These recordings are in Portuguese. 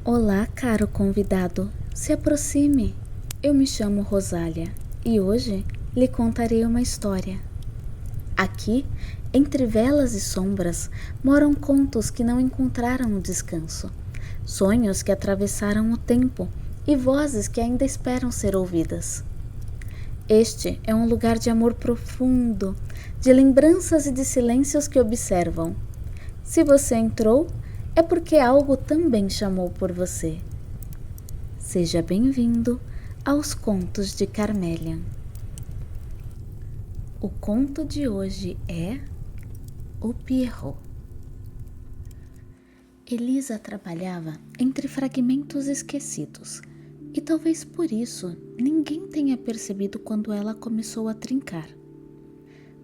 Olá, caro convidado. Se aproxime. Eu me chamo Rosália e hoje lhe contarei uma história. Aqui, entre velas e sombras, moram contos que não encontraram o descanso, sonhos que atravessaram o tempo e vozes que ainda esperam ser ouvidas. Este é um lugar de amor profundo, de lembranças e de silêncios que observam. Se você entrou, é porque algo também chamou por você. Seja bem-vindo aos Contos de Carmélia. O conto de hoje é O Pierrot. Elisa trabalhava entre fragmentos esquecidos, e talvez por isso ninguém tenha percebido quando ela começou a trincar.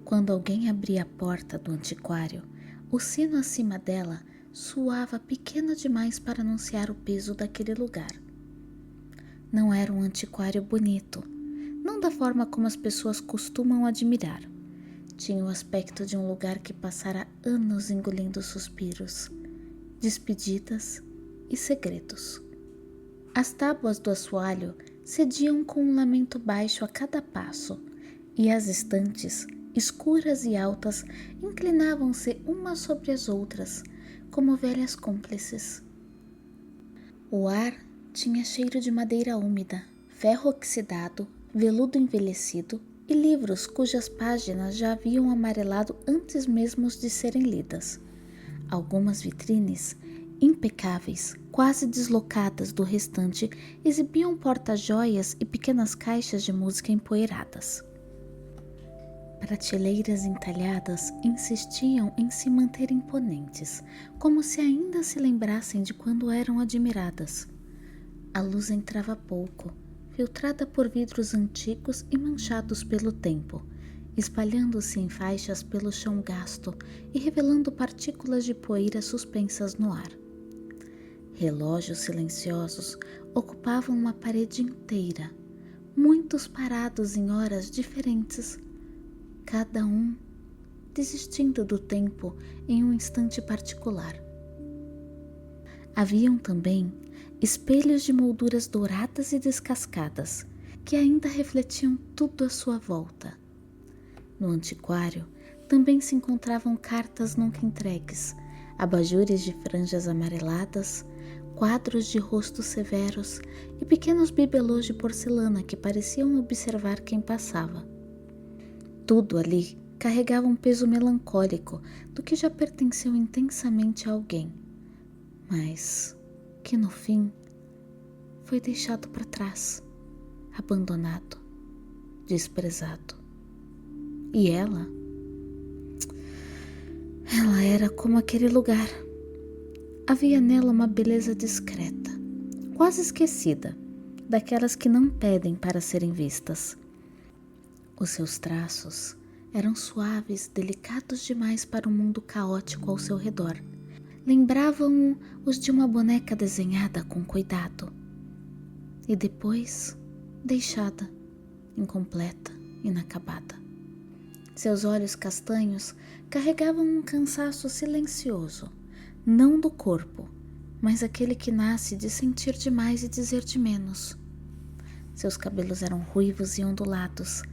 Quando alguém abria a porta do antiquário, o sino acima dela soava pequeno demais para anunciar o peso daquele lugar. Não era um antiquário bonito, não da forma como as pessoas costumam admirar. Tinha o aspecto de um lugar que passara anos engolindo suspiros, despedidas e segredos. As tábuas do assoalho cediam com um lamento baixo a cada passo, e as estantes, escuras e altas, inclinavam-se umas sobre as outras, como velhas cúmplices. O ar tinha cheiro de madeira úmida, ferro oxidado, veludo envelhecido e livros cujas páginas já haviam amarelado antes mesmo de serem lidas. Algumas vitrines, impecáveis, quase deslocadas do restante, exibiam porta-joias e pequenas caixas de música empoeiradas. Prateleiras entalhadas insistiam em se manter imponentes, como se ainda se lembrassem de quando eram admiradas. A luz entrava pouco, filtrada por vidros antigos e manchados pelo tempo, espalhando-se em faixas pelo chão gasto e revelando partículas de poeira suspensas no ar. Relógios silenciosos ocupavam uma parede inteira, muitos parados em horas diferentes, cada um desistindo do tempo em um instante particular. Haviam também espelhos de molduras douradas e descascadas, que ainda refletiam tudo à sua volta. No antiquário também se encontravam cartas nunca entregues, abajures de franjas amareladas, quadros de rostos severos e pequenos bibelôs de porcelana que pareciam observar quem passava. Tudo ali carregava um peso melancólico do que já pertenceu intensamente a alguém, mas que no fim foi deixado para trás, abandonado, desprezado. E ela era como aquele lugar. Havia nela uma beleza discreta, quase esquecida, daquelas que não pedem para serem vistas. Os seus traços eram suaves, delicados demais para o mundo caótico ao seu redor. Lembravam os de uma boneca desenhada com cuidado e depois deixada, incompleta, inacabada. Seus olhos castanhos carregavam um cansaço silencioso, não do corpo, mas aquele que nasce de sentir demais e dizer de menos. Seus cabelos eram ruivos e ondulados,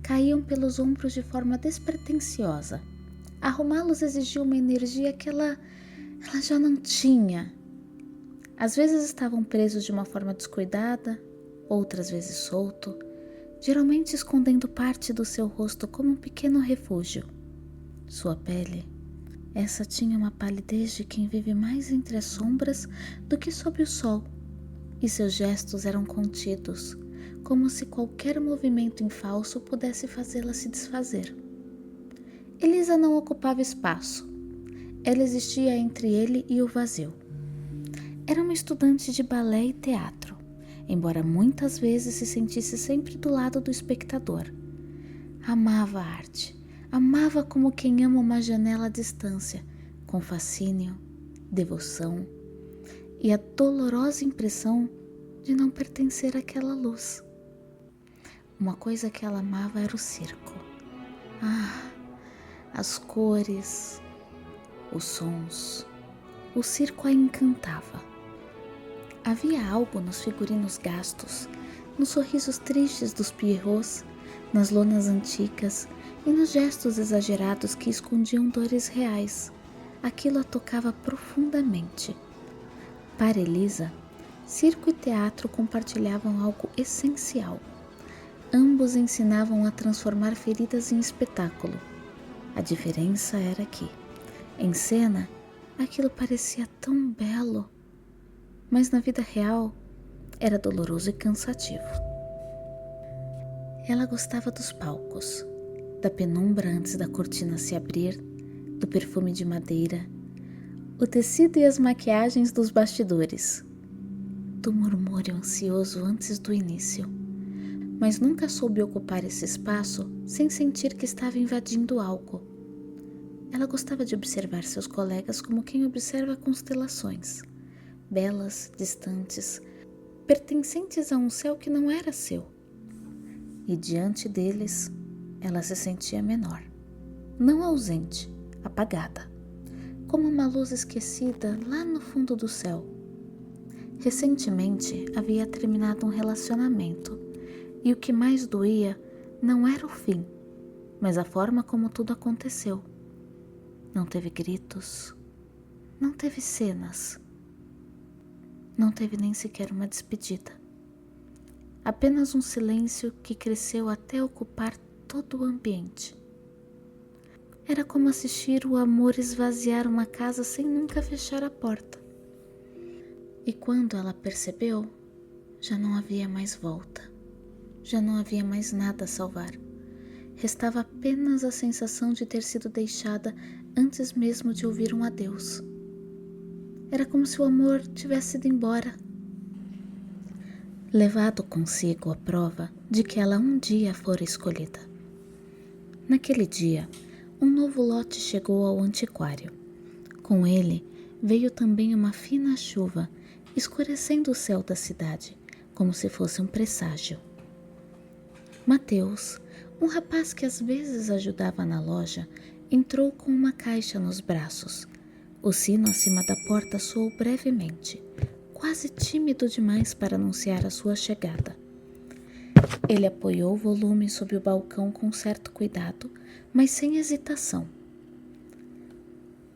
caíam pelos ombros de forma despretensiosa. Arrumá-los exigia uma energia que ela já não tinha. Às vezes estavam presos de uma forma descuidada, outras vezes solto, geralmente escondendo parte do seu rosto como um pequeno refúgio. Sua pele, essa tinha uma palidez de quem vive mais entre as sombras do que sob o sol, e seus gestos eram contidos, como se qualquer movimento em falso pudesse fazê-la se desfazer. Elisa não ocupava espaço. Ela existia entre ele e o vazio. Era uma estudante de balé e teatro, embora muitas vezes se sentisse sempre do lado do espectador. Amava a arte, amava como quem ama uma janela à distância, com fascínio, devoção e a dolorosa impressão de não pertencer àquela luz. Uma coisa que ela amava era o circo. As cores, os sons. O circo a encantava. Havia algo nos figurinos gastos, nos sorrisos tristes dos pierrots, nas lonas antigas e nos gestos exagerados que escondiam dores reais. Aquilo a tocava profundamente. Para Elisa, circo e teatro compartilhavam algo essencial. Ambos ensinavam a transformar feridas em espetáculo. A diferença era que, em cena, aquilo parecia tão belo, mas na vida real era doloroso e cansativo. Ela gostava dos palcos, da penumbra antes da cortina se abrir, do perfume de madeira, o tecido e as maquiagens dos bastidores, do murmúrio ansioso antes do início. Mas nunca soube ocupar esse espaço sem sentir que estava invadindo algo. Ela gostava de observar seus colegas como quem observa constelações, belas, distantes, pertencentes a um céu que não era seu. E diante deles, ela se sentia menor, não ausente, apagada, como uma luz esquecida lá no fundo do céu. Recentemente havia terminado um relacionamento, e o que mais doía não era o fim, mas a forma como tudo aconteceu. Não teve gritos, não teve cenas, não teve nem sequer uma despedida. Apenas um silêncio que cresceu até ocupar todo o ambiente. Era como assistir o amor esvaziar uma casa sem nunca fechar a porta. E quando ela percebeu, já não havia mais volta. Já não havia mais nada a salvar. Restava apenas a sensação de ter sido deixada antes mesmo de ouvir um adeus. Era como se o amor tivesse ido embora, levado consigo a prova de que ela um dia fora escolhida. Naquele dia, um novo lote chegou ao antiquário. Com ele veio também uma fina chuva, escurecendo o céu da cidade, como se fosse um presságio. Mateus, um rapaz que às vezes ajudava na loja, entrou com uma caixa nos braços. O sino acima da porta soou brevemente, quase tímido demais para anunciar a sua chegada. Ele apoiou o volume sob o balcão com certo cuidado, mas sem hesitação.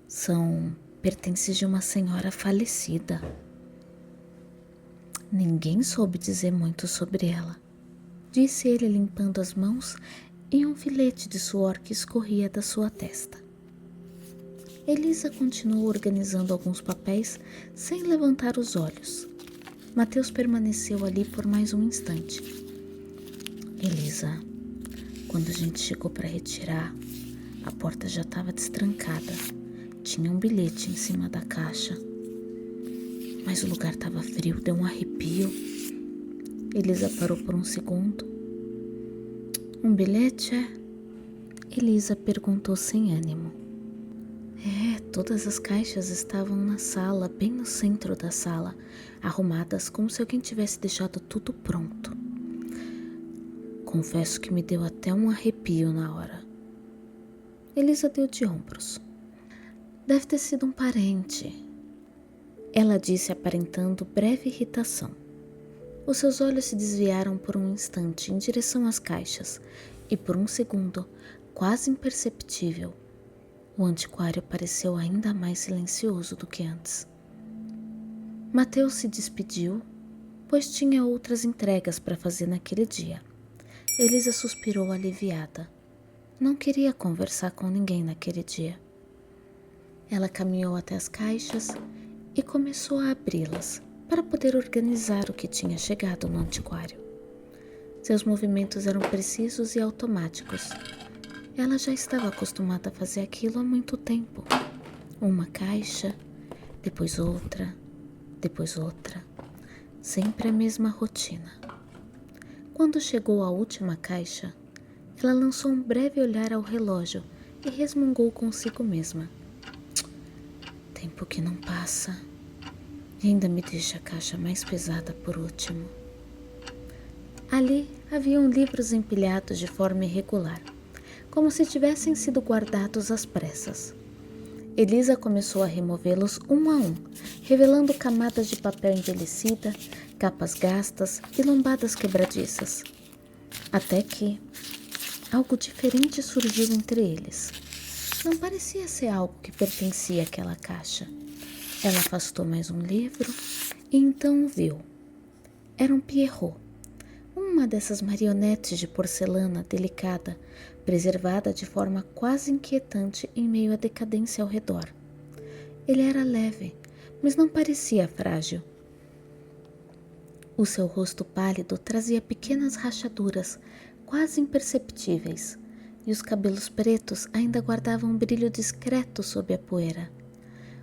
São pertences de uma senhora falecida. Ninguém soube dizer muito sobre ela, disse ele limpando as mãos e um filete de suor que escorria da sua testa. Elisa continuou organizando alguns papéis sem levantar os olhos. Mateus permaneceu ali por mais um instante. Elisa, quando a gente chegou para retirar, a porta já estava destrancada. Tinha um bilhete em cima da caixa. Mas o lugar estava frio, deu um arrepio. Elisa parou por um segundo. Um bilhete, é? Elisa perguntou sem ânimo. Todas as caixas estavam na sala, bem no centro da sala, arrumadas como se alguém tivesse deixado tudo pronto. Confesso que me deu até um arrepio na hora. Elisa deu de ombros. Deve ter sido um parente, ela disse aparentando breve irritação. Os seus olhos se desviaram por um instante em direção às caixas e por um segundo, quase imperceptível, o antiquário pareceu ainda mais silencioso do que antes. Mateus se despediu, pois tinha outras entregas para fazer naquele dia. Elisa suspirou aliviada. Não queria conversar com ninguém naquele dia. Ela caminhou até as caixas e começou a abri-las para poder organizar o que tinha chegado no antiquário. Seus movimentos eram precisos e automáticos. Ela já estava acostumada a fazer aquilo há muito tempo. Uma caixa, depois outra, sempre a mesma rotina. Quando chegou à última caixa, ela lançou um breve olhar ao relógio e resmungou consigo mesma. Tempo que não passa e ainda me deixa a caixa mais pesada por último. Ali haviam livros empilhados de forma irregular, como se tivessem sido guardados às pressas. Elisa começou a removê-los um a um, revelando camadas de papel envelhecida, capas gastas e lombadas quebradiças. Até que algo diferente surgiu entre eles. Não parecia ser algo que pertencia àquela caixa. Ela afastou mais um livro e então o viu. Era um Pierrot, uma dessas marionetes de porcelana delicada, preservada de forma quase inquietante em meio à decadência ao redor. Ele era leve, mas não parecia frágil. O seu rosto pálido trazia pequenas rachaduras, quase imperceptíveis, e os cabelos pretos ainda guardavam um brilho discreto sob a poeira.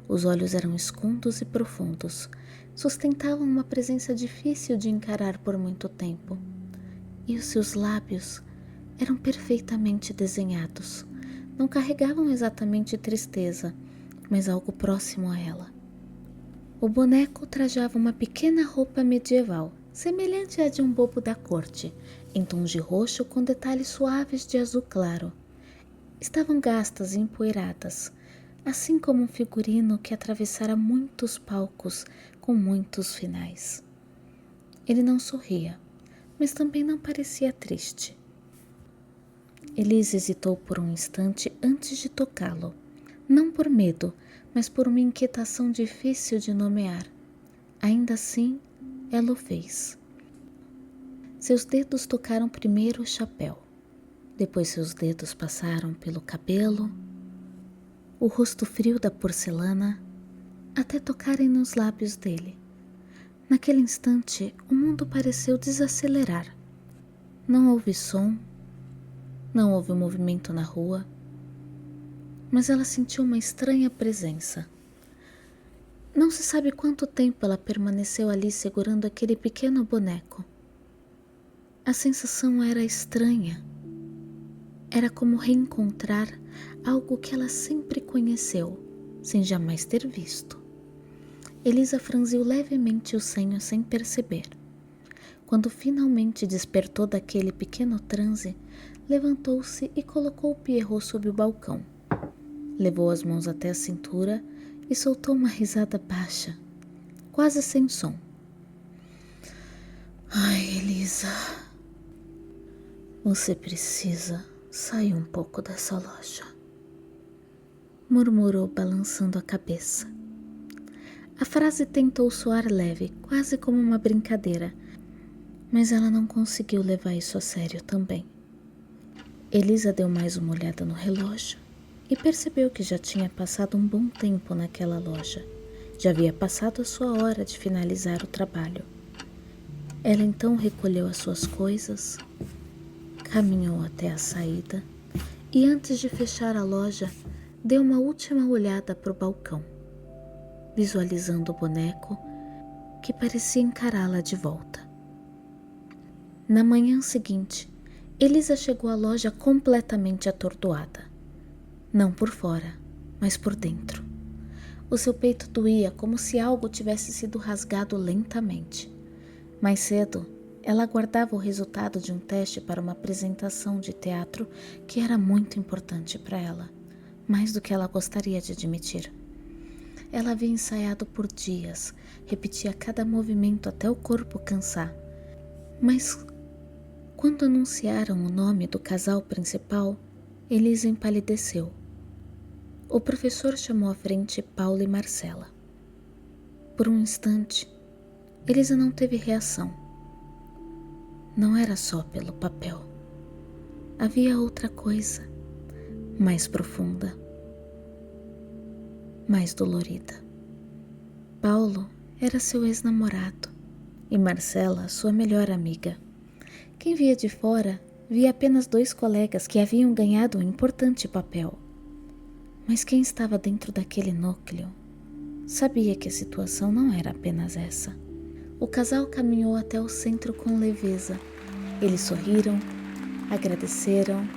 Os olhos eram escuros e profundos, sustentavam uma presença difícil de encarar por muito tempo. E os seus lábios eram perfeitamente desenhados. Não carregavam exatamente tristeza, mas algo próximo a ela. O boneco trajava uma pequena roupa medieval, semelhante à de um bobo da corte, em tons de roxo com detalhes suaves de azul claro. Estavam gastas e empoeiradas, assim como um figurino que atravessara muitos palcos com muitos finais. Ele não sorria, mas também não parecia triste. Elisa hesitou por um instante antes de tocá-lo, não por medo, mas por uma inquietação difícil de nomear. Ainda assim, ela o fez. Seus dedos tocaram primeiro o chapéu, depois seus dedos passaram pelo cabelo, o rosto frio da porcelana, até tocarem nos lábios dele. Naquele instante, o mundo pareceu desacelerar. Não houve som, não houve movimento na rua, mas ela sentiu uma estranha presença. Não se sabe quanto tempo ela permaneceu ali segurando aquele pequeno boneco. A sensação era estranha. Era como reencontrar algo que ela sempre conheceu, sem jamais ter visto. Elisa franziu levemente o senho sem perceber. Quando finalmente despertou daquele pequeno transe, levantou-se e colocou o Pierrot sob o balcão. Levou as mãos até a cintura e soltou uma risada baixa, quase sem som. Ai, Elisa, você precisa sair um pouco dessa loja, murmurou balançando a cabeça. A frase tentou soar leve, quase como uma brincadeira, mas ela não conseguiu levar isso a sério também. Elisa deu mais uma olhada no relógio e percebeu que já tinha passado um bom tempo naquela loja. Já havia passado a sua hora de finalizar o trabalho. Ela então recolheu as suas coisas, caminhou até a saída e antes de fechar a loja, deu uma última olhada para o balcão, visualizando o boneco que parecia encará-la de volta. Na manhã seguinte, Elisa chegou à loja completamente atordoada. Não por fora, mas por dentro. O seu peito doía como se algo tivesse sido rasgado lentamente. Mais cedo, ela aguardava o resultado de um teste para uma apresentação de teatro que era muito importante para ela, mais do que ela gostaria de admitir. Ela havia ensaiado por dias, repetia cada movimento até o corpo cansar. Mas quando anunciaram o nome do casal principal, Elisa empalideceu. O professor chamou à frente Paulo e Marcela. Por um instante, Elisa não teve reação. Não era só pelo papel. Havia outra coisa, mais profunda, mais dolorida. Paulo era seu ex-namorado e Marcela sua melhor amiga. Quem via de fora via apenas dois colegas que haviam ganhado um importante papel. Mas quem estava dentro daquele núcleo sabia que a situação não era apenas essa. O casal caminhou até o centro com leveza. Eles sorriram, agradeceram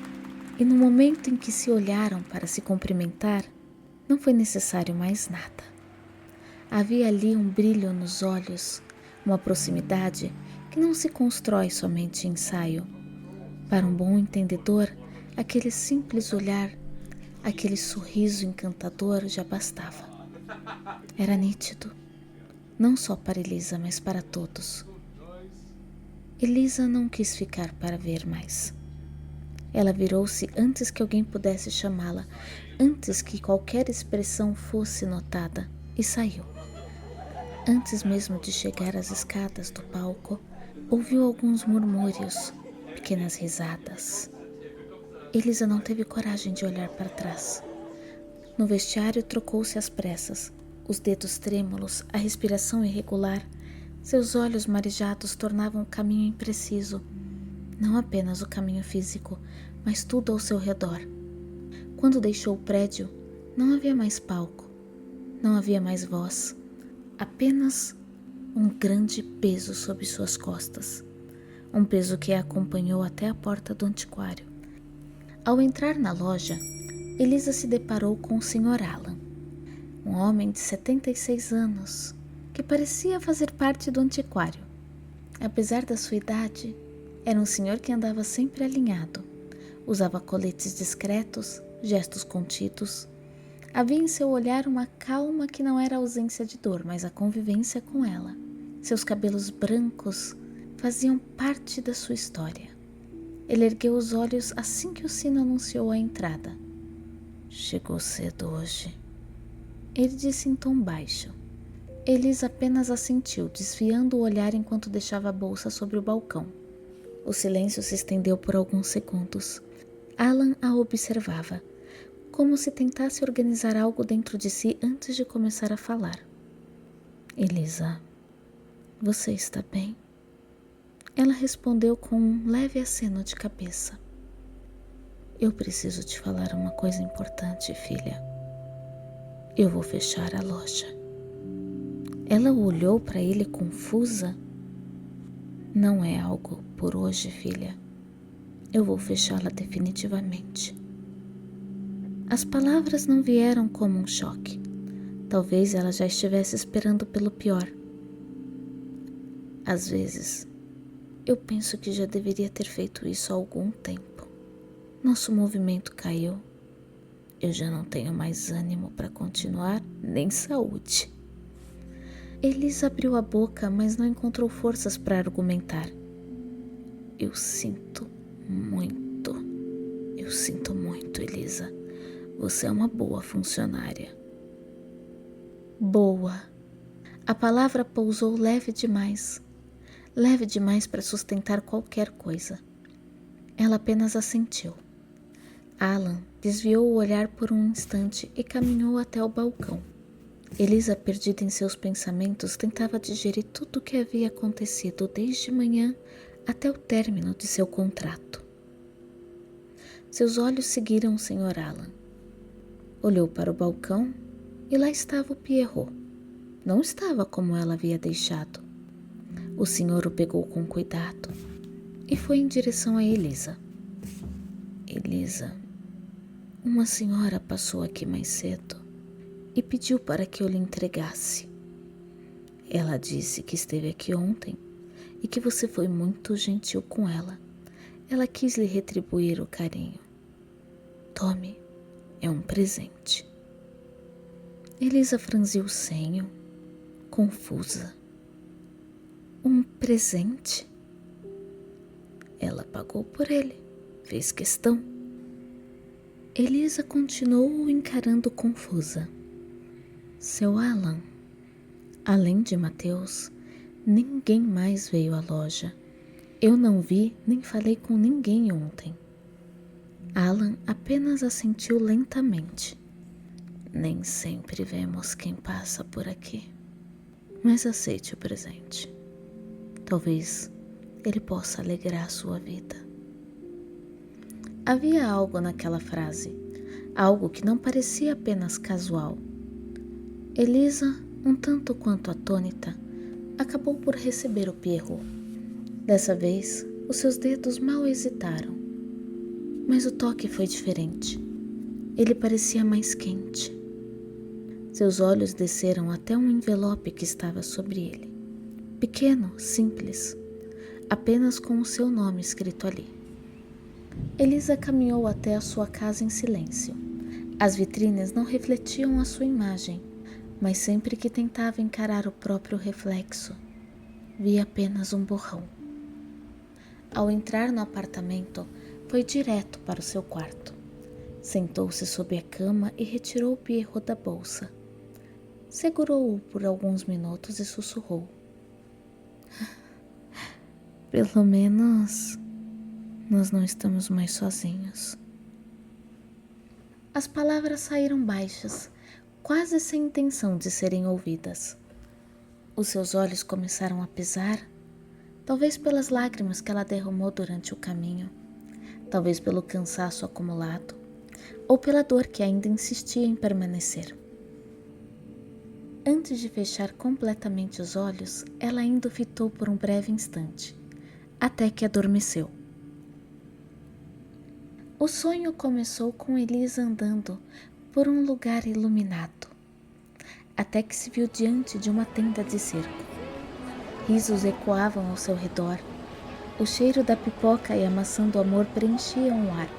e no momento em que se olharam para se cumprimentar, não foi necessário mais nada. Havia ali um brilho nos olhos, uma proximidade que não se constrói somente em ensaio. Para um bom entendedor, aquele simples olhar Aquele sorriso encantador já bastava. Era nítido, não só para Elisa, mas para todos. Elisa não quis ficar para ver mais. Ela virou-se antes que alguém pudesse chamá-la, antes que qualquer expressão fosse notada, e saiu. Antes mesmo de chegar às escadas do palco, ouviu alguns murmúrios, pequenas risadas. Elisa não teve coragem de olhar para trás. No vestiário trocou-se às pressas, os dedos trêmulos, a respiração irregular. Seus olhos marejados tornavam o caminho impreciso. Não apenas o caminho físico, mas tudo ao seu redor. Quando deixou o prédio, não havia mais palco, não havia mais voz, apenas um grande peso sob suas costas, um peso que a acompanhou até a porta do antiquário. Ao entrar na loja, Elisa se deparou com o Sr. Alan, um homem de 76 anos, que parecia fazer parte do antiquário. Apesar da sua idade, era um senhor que andava sempre alinhado, usava coletes discretos, gestos contidos. Havia em seu olhar uma calma que não era a ausência de dor, mas a convivência com ela. Seus cabelos brancos faziam parte da sua história. Ele ergueu os olhos assim que o sino anunciou a entrada. Chegou cedo hoje, ele disse em tom baixo. Elisa apenas assentiu, desviando o olhar enquanto deixava a bolsa sobre o balcão. O silêncio se estendeu por alguns segundos. Alan a observava, como se tentasse organizar algo dentro de si antes de começar a falar. Elisa, você está bem? Ela respondeu com um leve aceno de cabeça. Eu preciso te falar uma coisa importante, filha. Eu vou fechar a loja. Ela olhou para ele confusa. Não é algo por hoje, filha. Eu vou fechá-la definitivamente. As palavras não vieram como um choque. Talvez ela já estivesse esperando pelo pior. Às vezes, eu penso que já deveria ter feito isso há algum tempo. Nosso movimento caiu. Eu já não tenho mais ânimo para continuar, nem saúde. Elisa abriu a boca, mas não encontrou forças para argumentar. Eu sinto muito, Elisa. Você é uma boa funcionária. Boa. A palavra pousou leve demais para sustentar qualquer coisa. Ela apenas assentiu. Alan desviou o olhar por um instante e caminhou até o balcão. Elisa, perdida em seus pensamentos, tentava digerir tudo o que havia acontecido desde manhã até o término de seu contrato. Seus olhos seguiram o Sr. Alan. Olhou para o balcão e lá estava o Pierrot. Não estava como ela havia deixado. O senhor o pegou com cuidado e foi em direção a Elisa. Elisa, uma senhora passou aqui mais cedo e pediu para que eu lhe entregasse. Ela disse que esteve aqui ontem e que você foi muito gentil com ela. Ela quis lhe retribuir o carinho. Tome, é um presente. Elisa franziu o senho, confusa. Um presente? Ela pagou por ele, fez questão. Elisa continuou encarando confusa. Seu Alan, além de Mateus, ninguém mais veio à loja. Eu não vi nem falei com ninguém ontem. Alan apenas assentiu lentamente. Nem sempre vemos quem passa por aqui. Mas aceite o presente. Talvez ele possa alegrar sua vida. Havia algo naquela frase, algo que não parecia apenas casual. Elisa, um tanto quanto atônita, acabou por receber o Pierrot. Dessa vez, os seus dedos mal hesitaram. Mas o toque foi diferente. Ele parecia mais quente. Seus olhos desceram até um envelope que estava sobre ele. Pequeno, simples, apenas com o seu nome escrito ali. Elisa caminhou até a sua casa em silêncio. As vitrines não refletiam a sua imagem, mas sempre que tentava encarar o próprio reflexo, via apenas um borrão. Ao entrar no apartamento, foi direto para o seu quarto. Sentou-se sob a cama e retirou o Pierrot da bolsa. Segurou-o por alguns minutos e sussurrou: "Pelo menos nós não estamos mais sozinhos." As palavras saíram baixas, quase sem intenção de serem ouvidas. Os seus olhos começaram a pisar, talvez pelas lágrimas que ela derramou durante o caminho, talvez pelo cansaço acumulado, ou pela dor que ainda insistia em permanecer. Antes de fechar completamente os olhos, ela ainda o fitou por um breve instante, até que adormeceu. O sonho começou com Elisa andando por um lugar iluminado, até que se viu diante de uma tenda de cerco. Risos ecoavam ao seu redor. O cheiro da pipoca e a maçã do amor preenchiam o ar.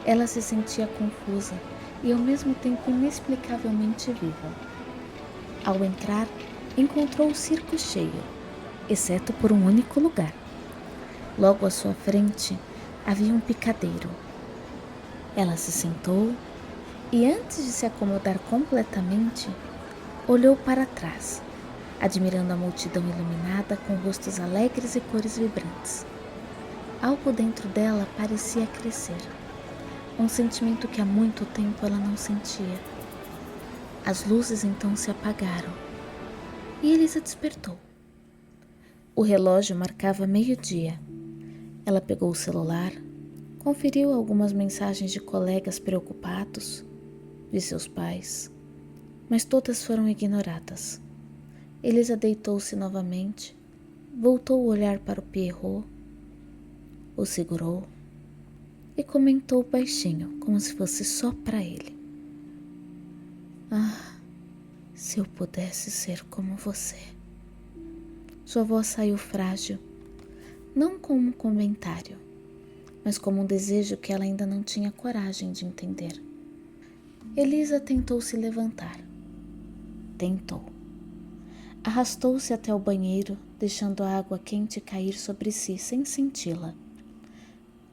Ela se sentia confusa e ao mesmo tempo inexplicavelmente viva. Ao entrar, encontrou o circo cheio, exceto por um único lugar. Logo à sua frente havia um picadeiro. Ela se sentou e, antes de se acomodar completamente, olhou para trás, admirando a multidão iluminada com rostos alegres e cores vibrantes. Algo dentro dela parecia crescer, um sentimento que há muito tempo ela não sentia. As luzes então se apagaram e Elisa despertou. O relógio marcava 12:00. Ela pegou o celular, conferiu algumas mensagens de colegas preocupados, de seus pais, mas todas foram ignoradas. Elisa deitou-se novamente, voltou o olhar para o Pierrot, o segurou e comentou baixinho, como se fosse só para ele: "Ah, se eu pudesse ser como você." Sua voz saiu frágil, não como um comentário, mas como um desejo que ela ainda não tinha coragem de entender. Elisa tentou se levantar. Tentou. Arrastou-se até o banheiro, deixando a água quente cair sobre si sem senti-la.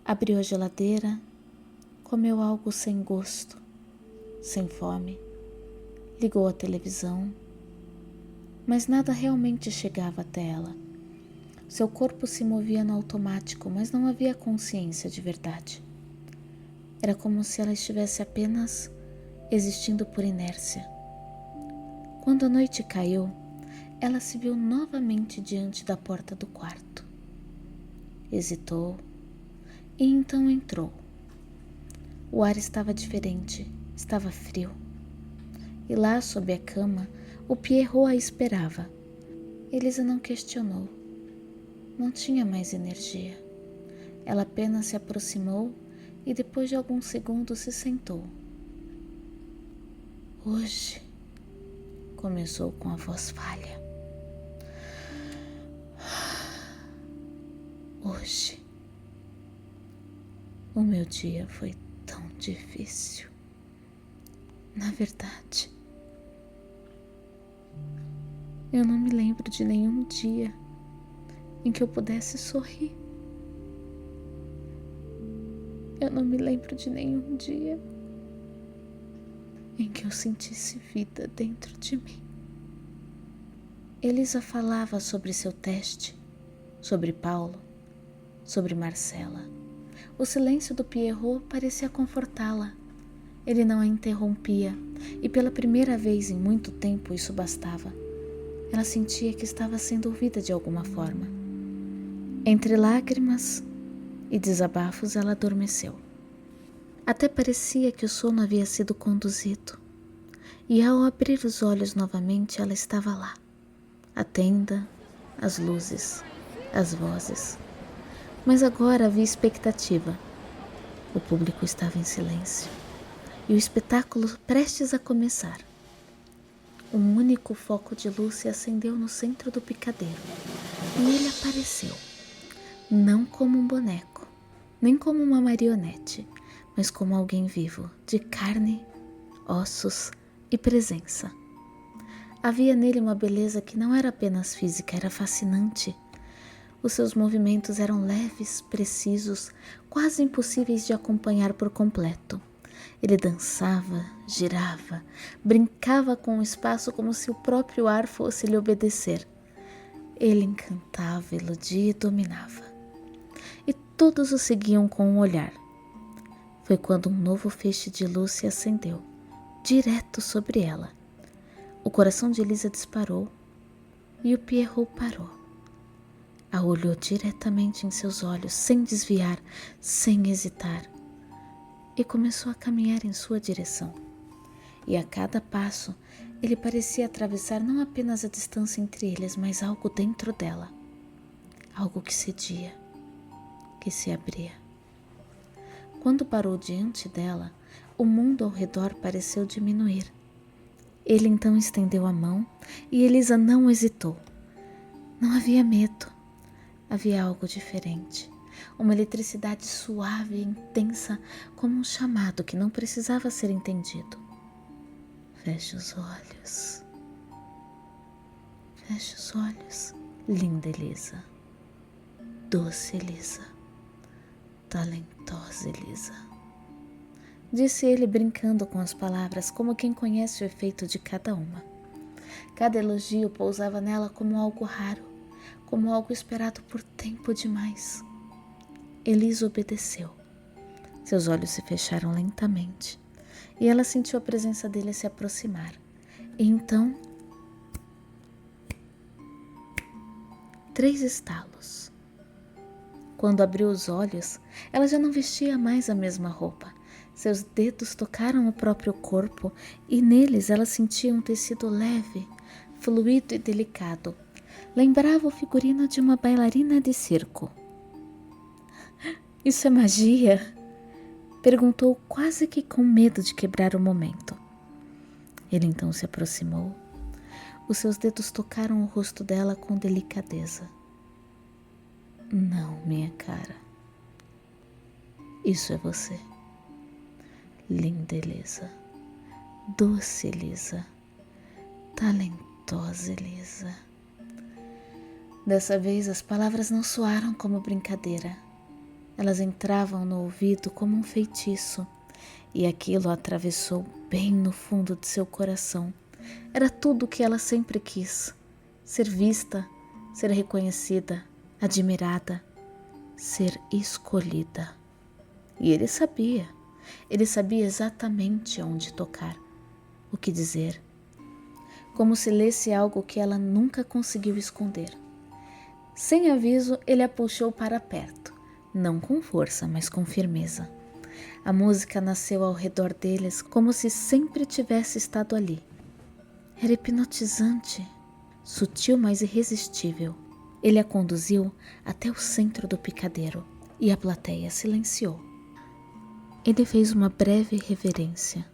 Abriu a geladeira, comeu algo sem gosto, sem fome. Ligou a televisão, mas nada realmente chegava até ela. Seu corpo se movia no automático, mas não havia consciência de verdade. Era como se ela estivesse apenas existindo por inércia. Quando a noite caiu, ela se viu novamente diante da porta do quarto. Hesitou e então entrou. O ar estava diferente, estava frio. E lá, sob a cama, o Pierrot a esperava. Elisa não questionou. Não tinha mais energia. Ela apenas se aproximou e depois de alguns segundos se sentou. "Hoje", começou com a voz falha. "Hoje, o meu dia foi tão difícil. Na verdade, eu não me lembro de nenhum dia em que eu pudesse sorrir. Eu não me lembro de nenhum dia em que eu sentisse vida dentro de mim." Elisa falava sobre seu teste, sobre Paulo, sobre Marcela. O silêncio do Pierrot parecia confortá-la. Ele não a interrompia e pela primeira vez em muito tempo isso bastava. Ela sentia que estava sendo ouvida de alguma forma. Entre lágrimas e desabafos ela adormeceu. Até parecia que o sono havia sido conduzido. E ao abrir os olhos novamente ela estava lá. A tenda, as luzes, as vozes. Mas agora havia expectativa. O público estava em silêncio. E o espetáculo prestes a começar. Um único foco de luz se acendeu no centro do picadeiro. E ele apareceu. Não como um boneco, nem como uma marionete, mas como alguém vivo, de carne, ossos e presença. Havia nele uma beleza que não era apenas física, era fascinante. Os seus movimentos eram leves, precisos, quase impossíveis de acompanhar por completo. Ele dançava, girava, brincava com o espaço como se o próprio ar fosse lhe obedecer. Ele encantava, iludia e dominava. E todos o seguiam com um olhar. Foi quando um novo feixe de luz se acendeu, direto sobre ela. O coração de Elisa disparou e o Pierrot parou. A olhou diretamente em seus olhos, sem desviar, sem hesitar, e começou a caminhar em sua direção. E a cada passo, ele parecia atravessar não apenas a distância entre eles, mas algo dentro dela. Algo que cedia, que se abria. Quando parou diante dela, o mundo ao redor pareceu diminuir. Ele então estendeu a mão e Elisa não hesitou. Não havia medo. Havia algo diferente. Uma eletricidade suave e intensa, como um chamado que não precisava ser entendido. Feche os olhos. Feche os olhos, linda Elisa. Doce Elisa. Talentosa Elisa. Disse ele brincando com as palavras, como quem conhece o efeito de cada uma. Cada elogio pousava nela como algo raro, como algo esperado por tempo demais. Elisa obedeceu. Seus olhos se fecharam lentamente e ela sentiu a presença dele se aproximar. E então, 3 estalos. Quando abriu os olhos, ela já não vestia mais a mesma roupa. Seus dedos tocaram o próprio corpo e neles ela sentia um tecido leve, fluido e delicado. Lembrava o figurino de uma bailarina de circo. Isso é magia? Perguntou quase que com medo de quebrar o momento. Ele então se aproximou. Os seus dedos tocaram o rosto dela com delicadeza. Não, minha cara. Isso é você. Linda Elisa. Doce Elisa. Talentosa Elisa. Dessa vez as palavras não soaram como brincadeira. Elas entravam no ouvido como um feitiço, e aquilo a atravessou bem no fundo de seu coração. Era tudo o que ela sempre quis: ser vista, ser reconhecida, admirada, ser escolhida. E ele sabia exatamente onde tocar, o que dizer, como se lesse algo que ela nunca conseguiu esconder. Sem aviso, ele a puxou para perto, não com força, mas com firmeza. A música nasceu ao redor deles como se sempre tivesse estado ali. Era hipnotizante, sutil, mas irresistível. Ele a conduziu até o centro do picadeiro e a plateia silenciou. Ele fez uma breve reverência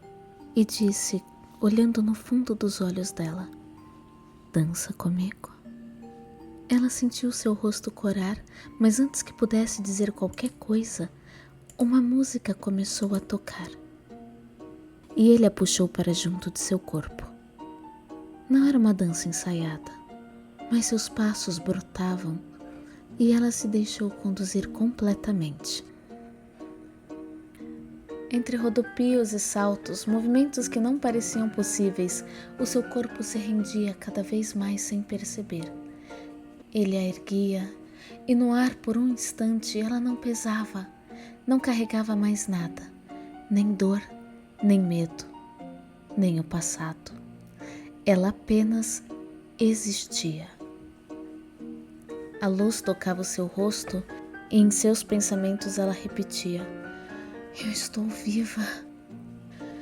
e disse, olhando no fundo dos olhos dela: dança comigo. Ela sentiu seu rosto corar, mas antes que pudesse dizer qualquer coisa, uma música começou a tocar. E ele a puxou para junto de seu corpo. Não era uma dança ensaiada, mas seus passos brotavam e ela se deixou conduzir completamente. Entre rodopios e saltos, movimentos que não pareciam possíveis, o seu corpo se rendia cada vez mais sem perceber. Ele a erguia, e no ar por um instante ela não pesava, não carregava mais nada, nem dor, nem medo, nem o passado. Ela apenas existia. A luz tocava o seu rosto e em seus pensamentos ela repetia: eu estou viva.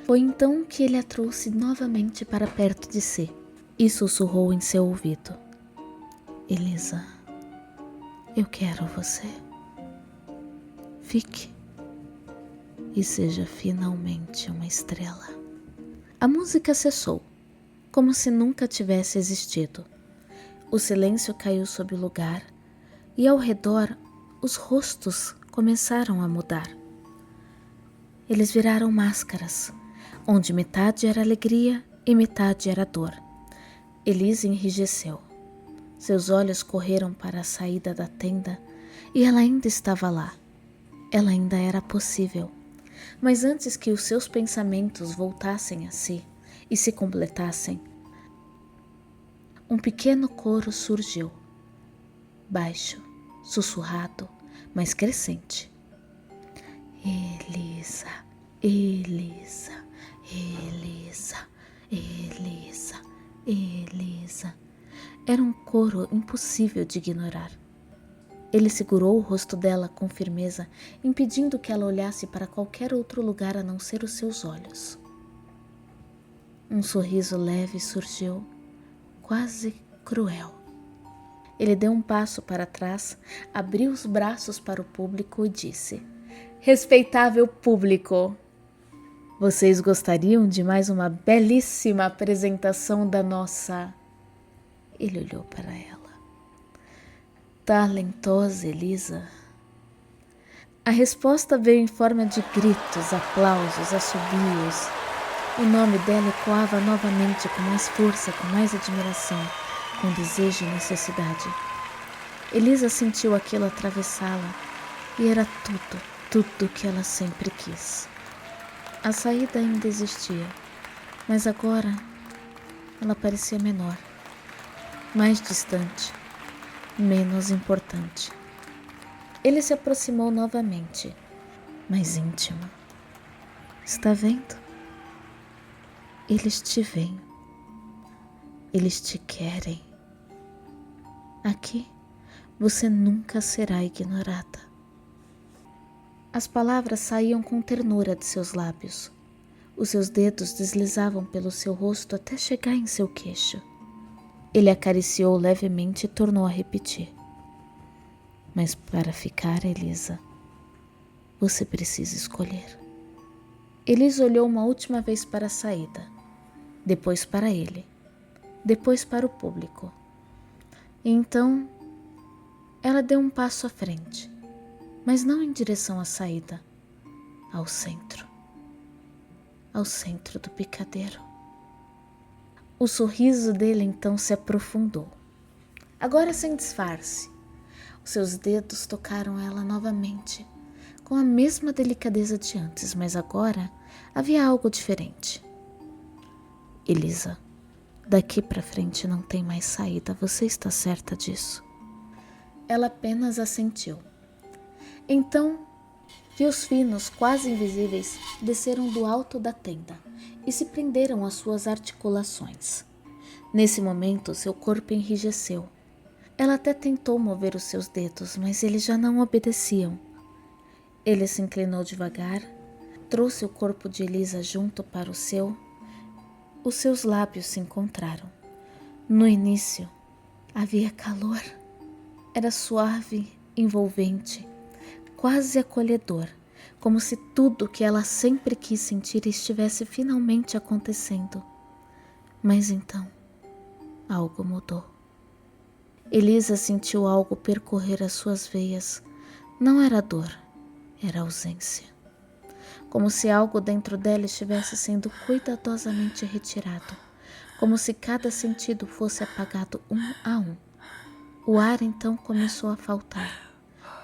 Foi então que ele a trouxe novamente para perto de si e sussurrou em seu ouvido: Elisa, eu quero você. Fique e seja finalmente uma estrela. A música cessou, como se nunca tivesse existido. O silêncio caiu sobre o lugar e ao redor os rostos começaram a mudar. Eles viraram máscaras, onde metade era alegria e metade era dor. Elisa enrijeceu. Seus olhos correram para a saída da tenda e ela ainda estava lá. Ela ainda era possível. Mas antes que os seus pensamentos voltassem a si e se completassem, um pequeno coro surgiu, baixo, sussurrado, mas crescente. Elisa, Elisa, Elisa, Elisa, Elisa. Era um coro impossível de ignorar. Ele segurou o rosto dela com firmeza, impedindo que ela olhasse para qualquer outro lugar a não ser os seus olhos. Um sorriso leve surgiu, quase cruel. Ele deu um passo para trás, abriu os braços para o público e disse: Respeitável público, vocês gostariam de mais uma belíssima apresentação da nossa... Ele olhou para ela. Talentosa Elisa. A resposta veio em forma de gritos, aplausos, assobios. O nome dela ecoava novamente com mais força, com mais admiração, com desejo e necessidade. Elisa sentiu aquilo atravessá-la e era tudo o que ela sempre quis. A saída ainda existia, mas agora ela parecia menor, mais distante, menos importante. Ele se aproximou novamente, mais íntimo. Está vendo? Eles te veem. Eles te querem. Aqui você nunca será ignorada. As palavras saíam com ternura de seus lábios. Os seus dedos deslizavam pelo seu rosto até chegar em seu queixo. Ele acariciou levemente e tornou a repetir. Mas para ficar, Elisa, você precisa escolher. Elisa olhou uma última vez para a saída, depois para ele, depois para o público. E então, ela deu um passo à frente, mas não em direção à saída, ao centro do picadeiro. O sorriso dele então se aprofundou, agora sem disfarce. Os seus dedos tocaram ela novamente, com a mesma delicadeza de antes, mas agora havia algo diferente. Elisa, daqui para frente não tem mais saída, você está certa disso? Ela apenas assentiu. Então, fios finos, quase invisíveis, desceram do alto da tenda e se prenderam às suas articulações. Nesse momento, seu corpo enrijeceu. Ela até tentou mover os seus dedos, mas eles já não obedeciam. Ele se inclinou devagar, trouxe o corpo de Elisa junto para o seu. Os seus lábios se encontraram. No início, havia calor. Era suave, envolvente, quase acolhedor, como se tudo que ela sempre quis sentir estivesse finalmente acontecendo. Mas então, algo mudou. Elisa sentiu algo percorrer as suas veias. Não era dor, era ausência. Como se algo dentro dela estivesse sendo cuidadosamente retirado, como se cada sentido fosse apagado um a um. O ar então começou a faltar.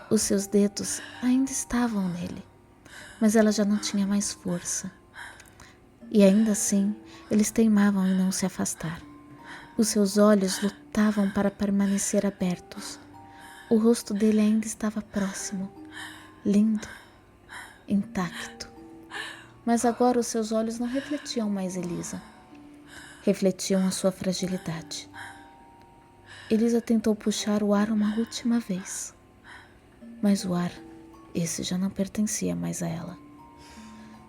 Os seus dedos ainda estavam nele, mas ela já não tinha mais força. E ainda assim, eles teimavam em não se afastar. Os seus olhos lutavam para permanecer abertos. O rosto dele ainda estava próximo, lindo, intacto. Mas agora os seus olhos não refletiam mais Elisa. Refletiam a sua fragilidade. Elisa tentou puxar o ar uma última vez. Mas o ar, esse já não pertencia mais a ela.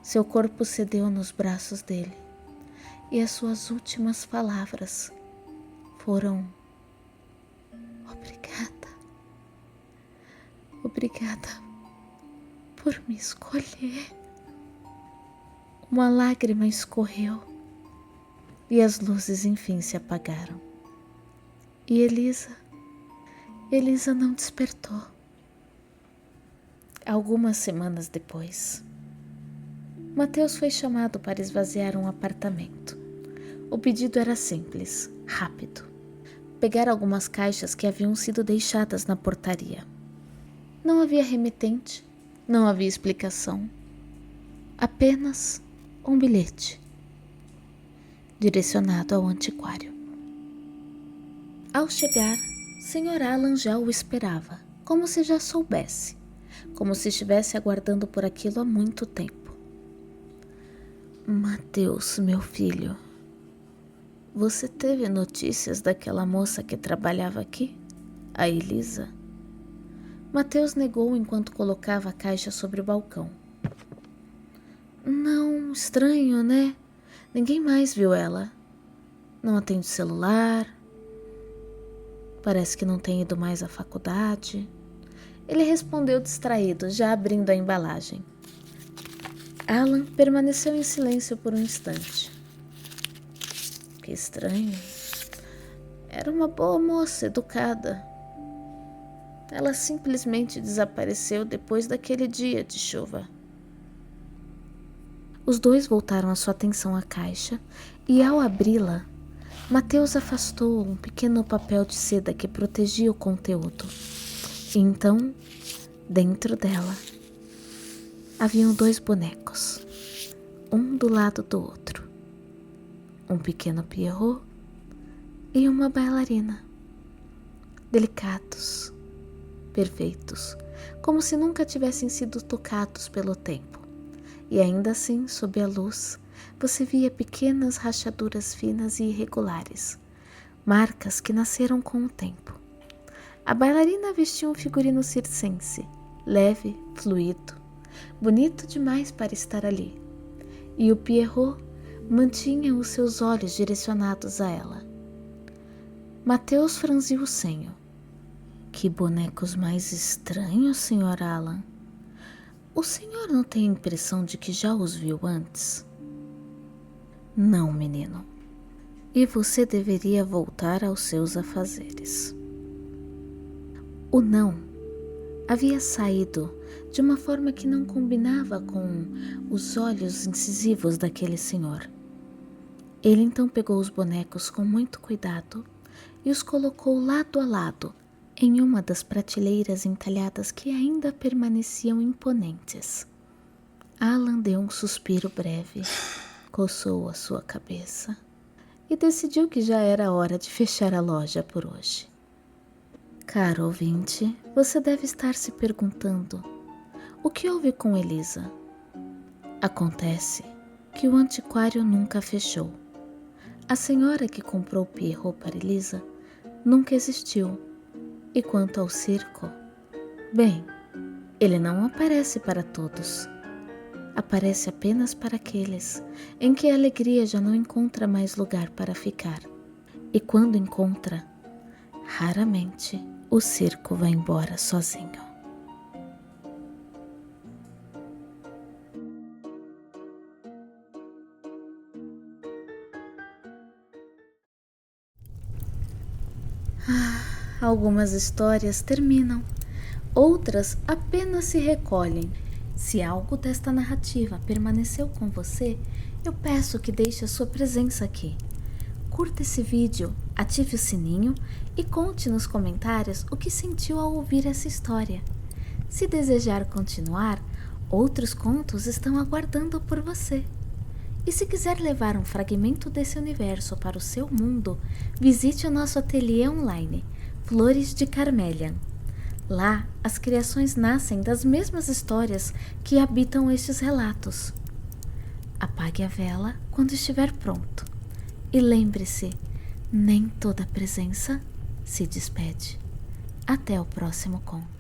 Seu corpo cedeu nos braços dele. E as suas últimas palavras foram: obrigada. Obrigada por me escolher. Uma lágrima escorreu e as luzes enfim se apagaram. E Elisa não despertou. Algumas semanas depois, Mateus foi chamado para esvaziar um apartamento. O pedido era simples, rápido. Pegar algumas caixas que haviam sido deixadas na portaria. Não havia remetente, não havia explicação. Apenas um bilhete, direcionado ao antiquário. Ao chegar, Sr. Alan já o esperava, como se já soubesse, como se estivesse aguardando por aquilo há muito tempo. Mateus, meu filho, você teve notícias daquela moça que trabalhava aqui? A Elisa? Mateus negou enquanto colocava a caixa sobre o balcão. Não, estranho, né? Ninguém mais viu ela. Não atende celular. Parece que não tem ido mais à faculdade. Ele respondeu distraído, já abrindo a embalagem. Alan permaneceu em silêncio por um instante. Que estranho. Era uma boa moça, educada. Ela simplesmente desapareceu depois daquele dia de chuva. Os dois voltaram a sua atenção à caixa e, ao abri-la, Mateus afastou um pequeno papel de seda que protegia o conteúdo. E então, dentro dela, haviam 2 bonecos, um do lado do outro. Um pequeno Pierrot e uma bailarina. Delicados, perfeitos, como se nunca tivessem sido tocados pelo tempo. E ainda assim, sob a luz, você via pequenas rachaduras finas e irregulares, marcas que nasceram com o tempo. A bailarina vestia um figurino circense, leve, fluido, bonito demais para estar ali. E o Pierrot mantinha os seus olhos direcionados a ela. Mateus franziu o senho. Que bonecos mais estranhos, Sr. Alan. O senhor não tem a impressão de que já os viu antes? Não, menino. E você deveria voltar aos seus afazeres. O não havia saído de uma forma que não combinava com os olhos incisivos daquele senhor. Ele então pegou os bonecos com muito cuidado e os colocou lado a lado em uma das prateleiras entalhadas que ainda permaneciam imponentes. Alan deu um suspiro breve, coçou a sua cabeça e decidiu que já era hora de fechar a loja por hoje. Caro ouvinte, você deve estar se perguntando: o que houve com Elisa? Acontece que o antiquário nunca fechou. A senhora que comprou o Pierrot para Elisa nunca existiu. E quanto ao circo, bem, ele não aparece para todos. Aparece apenas para aqueles em que a alegria já não encontra mais lugar para ficar. E quando encontra, raramente o circo vai embora sozinho. Algumas histórias terminam, outras apenas se recolhem. Se algo desta narrativa permaneceu com você, eu peço que deixe a sua presença aqui. Curta esse vídeo, ative o sininho e conte nos comentários o que sentiu ao ouvir essa história. Se desejar continuar, outros contos estão aguardando por você. E se quiser levar um fragmento desse universo para o seu mundo, visite o nosso ateliê online, Flores de Carmelian. Lá, as criações nascem das mesmas histórias que habitam estes relatos. Apague a vela quando estiver pronto. E lembre-se, nem toda presença se despede. Até o próximo conto.